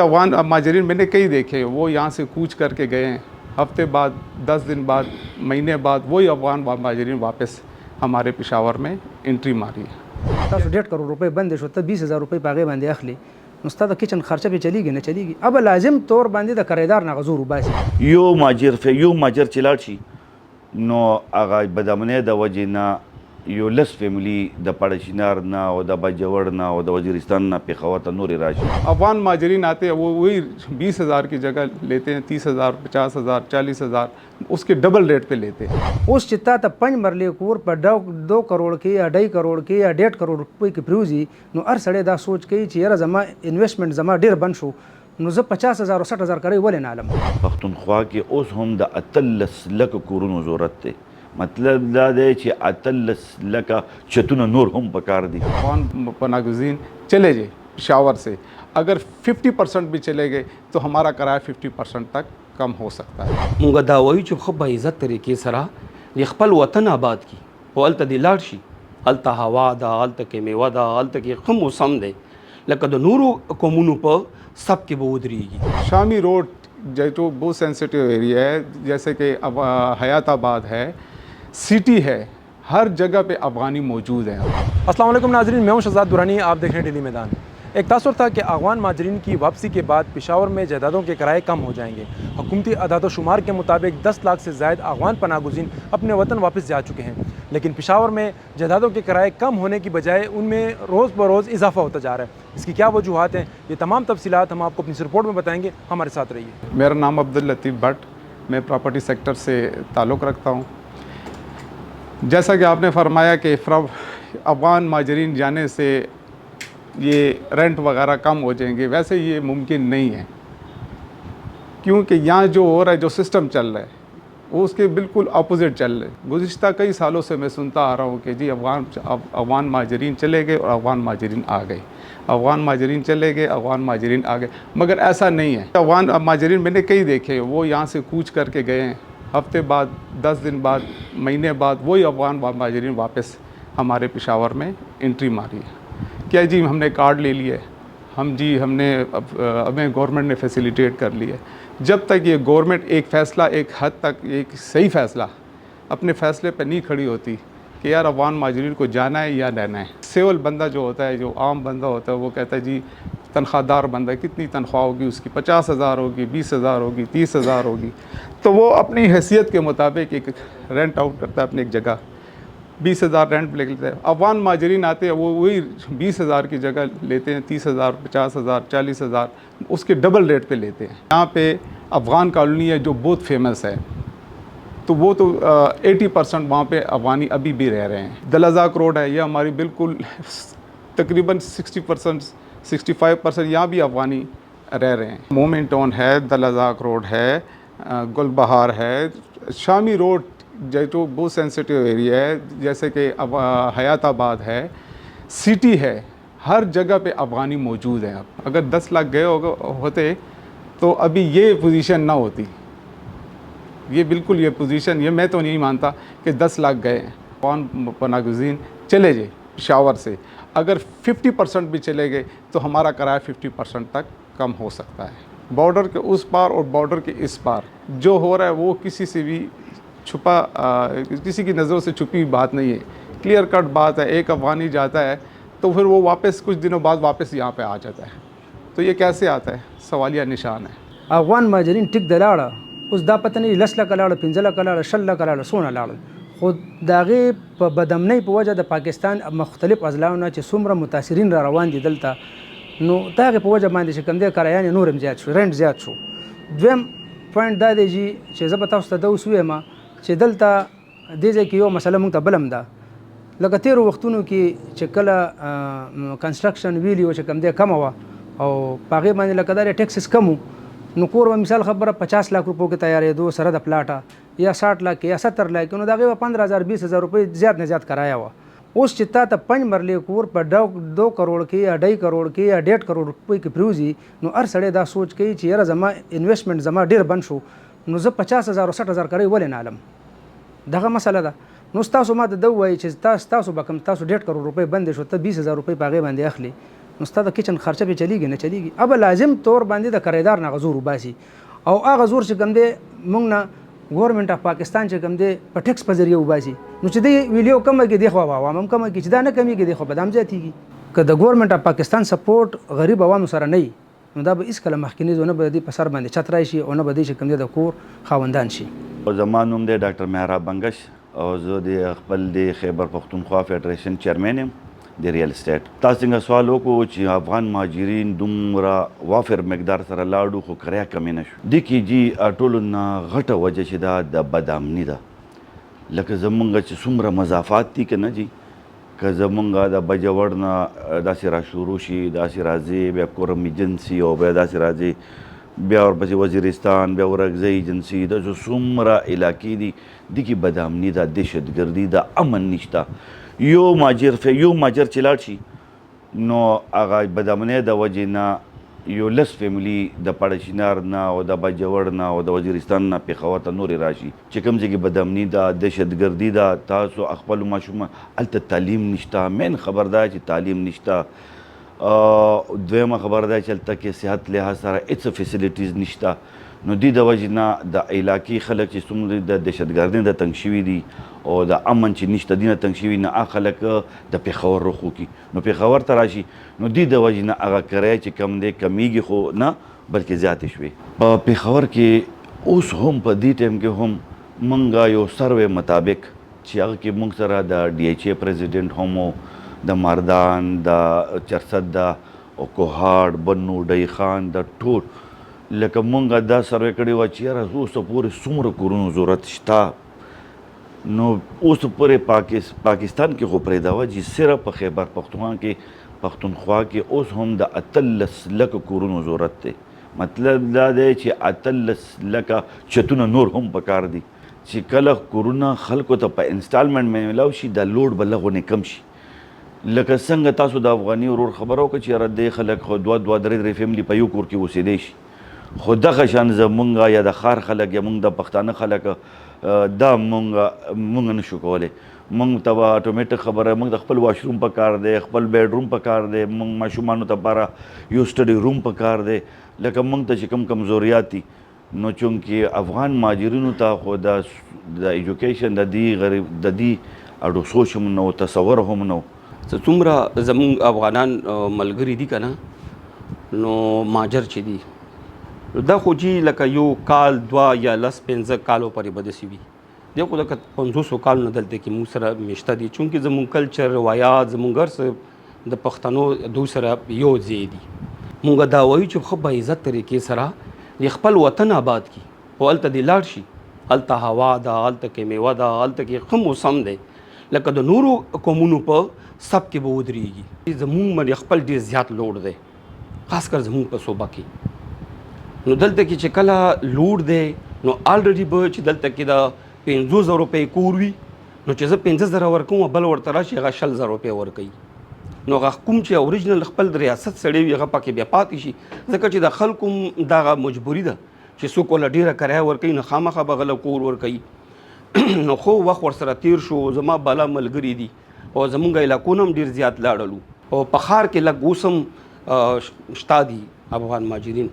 अफगान माजरीन मैंने कई देखे, वो यहाँ से कूच करके गए हैं, हफ्ते बाद 10 दिन बाद महीने बाद वही अफगान माजरीन वापस हमारे पेशावर में एंट्री मारी है। 1.5 करोड़ रुपए बंद शो त 20,000 रुपए पागे बांधे अखली नुस्ता द किचन खर्चा पे चलीगी न चलीगी अब लाजिम तौर बांधे द करेदार ना गजूर बासी यो माजर चिलाड़ शी नो आगा बदामने द वजिना यो लस फैमिली द पड़शिनार ना और द बजवड़ ना और द वजीरिस्तान ना पेशावर त नूर राशि अफगान माजरीन आते हैं, वो वही 20,000 की जगह लेते हैं 30,000, 50,000, 40,000, उसके डबल रेट पे लेते हैं। उस चित्ता त 5 मरले कोर पर 2 करोड़ के या 2.5 करोड़ के या 1.5 करोड़ रुपए की फ्रूजी नो अर सड़े दा सोच के चेहरा जमा इन्वेस्टमेंट जमा डेर बन शो नो ज 50,000 और 60,000 करे वले नालम पख्तूनख्वा के उस हम द अतलस लक कुरुन ज़रूरत थे मतलब दा दे कि अतलस लका चतुन नूर हम पकार दी अफगान पनागुज़ीन चले जाए पेशावर से, अगर 50% भी चले गए तो हमारा किराया 50% तक कम हो सकता है। मुंगा दावई जो खब इज़्ज़त तरीके सरा ये खपल वतन आबाद की वो अल तदिलार शी अल तहवा दा अल तक मेवा दा अल तक खम मौसम दे लकद नूरू कोमुनु पर सबके बोदरीगी। शामी रोड जो बहुत सेंसिटिव एरिया है, जैसे कि अब हयाताबाद है, सिटी है, हर जगह पे अफ़गानी मौजूद है। अस्सलाम वालेकुम नाज़रीन, मैं हूं शहजाद दुरानी, आप देख रहे हैं डेली मैदान। एक तासुर था कि अफ़गान माजरीन की वापसी के बाद पेशावर में जायदादों के किराए कम हो जाएंगे। हुकूमती अदाद शुमार के मुताबिक 10 लाख से ज़ायद अफ़गान पनागुज़ीन अपने वतन वापस जा चुके हैं, लेकिन पेशावर में जायदादों के किराए कम होने की बजाय उनमें रोज़ बरोज़ इजाफा होता जा रहा है। इसकी क्या वजूहात हैं, ये तमाम तफसीलात हम आपको अपनी इस रिपोर्ट में बताएंगे, हमारे साथ रहिए। मेरा नाम अब्दुल लतीफ़ भट्ट, मैं प्रॉपर्टी सेक्टर से ताल्लुक़ रखता हूँ। जैसा कि आपने फरमाया कि अफ़गान माजरीन जाने से ये रेंट वगैरह कम हो जाएंगे, वैसे ये मुमकिन नहीं है, क्योंकि यहाँ जो हो रहा है, जो सिस्टम चल रहा है, वो उसके बिल्कुल अपोजिट चल रहा है। गुज़िश्ता कई सालों से मैं सुनता आ रहा हूँ कि जी अफ़गान माजरीन चले गए और अफ़गान माजरीन आ गए, अफ़गान माजरीन चले गए, अफ़गान माजरीन आ गए, मगर ऐसा नहीं है। अफ़गान माजरीन मैंने कई देखे, वो यहाँ से कूच करके गए हैं, हफ्ते बाद 10 दिन बाद महीने बाद वही अफ़गान माजरीन वापस हमारे पेशावर में एंट्री मारी है। क्या जी हमने कार्ड ले लिए, हमें गवर्नमेंट ने फैसिलिटेट कर लिया। जब तक ये गवर्नमेंट एक फ़ैसला, एक हद तक एक सही फ़ैसला अपने फ़ैसले पर नहीं खड़ी होती कि यार अफ़गान माजरीन को जाना है या रहना है, सिविल बंदा जो होता है, जो आम बंदा होता है, वो कहता है जी तनख्वाहदार बंदा, कितनी तनख्वाह होगी उसकी, 50,000 होगी, 20,000 होगी, 30,000 होगी, तो वो अपनी हैसियत के मुताबिक एक रेंट आउट करता है अपनी एक जगह, 20,000 रेंट ले लेते हैं। अफ़गान माजरीन आते हैं, वो वही 20,000 की जगह लेते हैं 30,000, 50,000, 40,000, उसके डबल रेट पे लेते हैं। यहाँ पे अफ़गान कॉलोनी है जो बहुत फेमस है, तो वो तो 80% वहाँ पे अफ़गानी अभी भी रह रहे हैं। दलजाक रोड है, ये हमारी बिल्कुल तकरीबन 60%, 65% यहाँ भी अफ़गानी रह रहे हैं। मोमेंट टाउन है, दलजाक रोड है, गुलबहार है, शामी रोड जो बहुत सेंसिटिव एरिया है, जैसे कि अब हयाताबाद है, सिटी है, हर जगह पे अफ़गानी मौजूद हैं। अब अगर 10 लाख गए होते तो अभी ये पोजीशन ना होती, ये बिल्कुल ये पोजीशन, ये मैं तो नहीं मानता कि 10 लाख गए हैं। अफ़गान पनागुज़ीन चले जाए पेशावर से, अगर 50% भी चले गए तो हमारा किराया 50% तक कम हो सकता है। बॉर्डर के उस पार और बॉर्डर के इस पार जो हो रहा है वो किसी से भी किसी की नज़रों से छुपी बात नहीं है, क्लियर कट बात है। एक अफ़गानी जाता है तो फिर वो वापस कुछ दिनों बाद वापस यहाँ पे आ जाता है, तो ये कैसे आता है, सवालिया निशान है। अफ़गान माजरीन टिक दलाड़ा उस दा पता नहीं 10 लाख लाड़ 15 लाख लाड़ 6 लाख लाड़ सोना लाड़ खुद दागे पे बदमनी पे वजह द पाकिस्तान मुख्तलिफ अजलाओं च सुमरा मुतासरीन रा रवान दि दलता नो दागे पे वजह बांधे से कम दे कराया ने नूरम ज़्यादा शो, रेंट ज़्यादा शो। द्वम पॉइंट दा दे जी چې زه به تاسو ته دا اوس وایم چې دلته دې ځای کې یو مسله موږ ته بلم ده، لکه تېرو وختونو کې چې کله کنسټرکشن ویلي و چې کم دی کمه وه او په هغې باندې لکه دا ټیکسس کم و، نو کور به مثال خبره 50 लाख रुपयों کې تیارېدو سره د پلاټه یا 60 लाख یا 70 लाख، نو د هغې به 15,000 20,000 روپۍ زیات نه زیات کرایا وه। اوس چې تا ته 5 مرلې کور په 2 کروڑ کې یا 2.5 کروڑ کې یا 1.5 کروڑ روپۍ کې پریوزي، نو هر سړی دا سوچ کوي چې یاره زما انویسټمنټ زما ډېر بند شو، نو زه 50,000 او 60,000 کرای ولې نه علم، دغه مسله ده. نو تاسو ما ته دا وایي چې تاسو به کوم تاسو 1.5 کروڑ روپۍ بند شو ته 20,000 روپۍ په هغې باندې اخلي، نو ستا د کچن خرچه به چلیږي نه چلیږي. اب لازم طور باندې د کرایدار نه غزور وباسي او هغه زور چې کوم دی موږ نه ګورنمنت اف پاکستان چې کوم دی په ټیکس په ذریعه وباسي نو چې دی ویلیو کمه کې دی خو عوام هم کمه کې چې دا نه کمیږي دی خو بدام زیاتېږي. که د ګورنمنت اف پاکستان سپورټ غریب عوامو سره نه وي نو دا به هېڅکله مخکې نه ځو، نه به د دې په سر باندې چت راشي او نه به دی چې کوم دی د کور خاوندان شي. زما نوم دی ډاکټر مهراب بنګش او زه د خپل د خیبر پښتونخوا فیډریشن چیرمین یم د ریل اسټیټ. تاسو څنګه سوال وکړو چې افغان مهاجرین دومره وافر مقدار سره لاړو خو کرایه کمې نه شو. دې کې جي ټولو نه غټه وجه چې دا د بدامني ده. لکه زمونږ چې څومره مضافات دي که نه جي، که زمونږ د بجوړ نه داسې را شروع شي، داسې راځي، بیا کورم ایجنسي او بیا داسې راځي، بیا ورپسې وزیرستان، بیا ورکزی ایجنسي، دا څومره علاقې دي دې کې بدامني ده، دهشتګردي ده، امن نشته. یو ماجر چې لاړ شي نو هغه بدامنۍ د وجې نه یو لس فیملي د پړشینار نه او د بجوړ نه او د وزیرستان نه پېښور ته نورې راشي چې کوم ځای کې بدامني ده، دهشتګردي ده. تاسو خپلو ماشومان هلته تعلیم نشته، مین خبر ده چې تعلیم نشته. دویمه خبر ده چې هلته کې صحت لحاظ سره هېڅ فیسیلیټیز نشته. نو دې د وجې نه د علاقې خلک چې څومره د دهشتګردۍ نه تنګ شوي دي او د امن چې نشته دي نه تنګ شوي، نه هغه خلک د پېښور رخ وکړي نو پېښور ته راشي. نو دې د وجې نه هغه کرایه چې کم دی کمیږي خو نه بلکې زیاتې شوې. په پېښور کې اوس هم په دې ټایم کې هم موږ یو سروې مطابق چې هغه کې موږ سره د ډي ایچ اے پریزیډنټ هم و، د مردان، د چرسد او کوهاټ، بنو، ډی خان، د ټول لکه مونږ دا سروې کړې وه چې یاره اوسه پورې څومره کورونو ضرورت شته. نو اوس پورې پاکستان کې خو پرېږدوه چې صرف په خیبر پښتونخوا کې اوس هم د 18 لکه کورونو ضرورت دی. مطلب دا دی چې 18 لکه چتونه نور هم پکار دي چې کله کورونه خلکو ته په انسټالمنټ میلاو شي دا لوډ به لږ کم شي. لکه څنګه تاسو د افغاني ورور خبره وکړه چې یاره دې خلک خو دوه درې فیملي په یو کور کې اوسېدی شي، خو دغه شان زمونږ یا د ښار خلک یا مونږ د پښتانه خلک دا مونږ نه شو کولی. مونږ ته به اټومیټک خبره، مونږ د خپل واشروم په کار دی، خپل بیډروم په کار دی، مونږ ماشومانو ته لپاره یو سټډي روم په کار دی. لکه مونږ ته چې کوم کمزوریات دي نو چونکې افغان مهاجرینو ته خو د ایجوکیشن د دې اډو سوچ هم نه و، تصور هم نه و. څومره زمونږ افغانان ملګري دي که نه نو مهاجر چې دي دا خو جي لکه یو کال دوه یا لس 15 کالو پورې به داسې وي. دی خو لکه 500 کال نه دلته کې موږ سره میشته دي چونکې زموږ کلچر، روایات، زموږ هر څه د پښتنو دوی سره یو ځای دي. موږ دا وایو چې ښه په عزت طریقې سره د خپل وطن آباد کړي او هلته دې لاړ شي. هلته هوا ده، هلته کې میوه ده، هلته کې ښه موسم دی لکه د نورو قومونو په سب کې به ودرېږي. زموږ باندې خپل ډېر زیات لوډ دی، خاص کر زموږ په صوبه کې. نو دلته کې چې کله لوډ دی نو آلریډي به چې دلته کې د 500 روپۍ کور وي نو چې زه 15,000 ورکوم بل ورته راشي هغه 60,000 روپۍ ورکوي. نو هغه کوم چې اوریجنل خپل د ریاست سړی وي هغه پکې بیا پاتې شي ځکه چې د خلکو دغه مجبوري ده چې څوک وله ډېره کرایه ورکوي نو خامخا به غله کور ورکوي. نو خو وخت ورسره تیر شو، زما بالا ملګري دي او زمونږ علاقونه هم ډېر زیات لاړلو او په ښار کې لږ اوس هم شته دي افغان مهاجرین.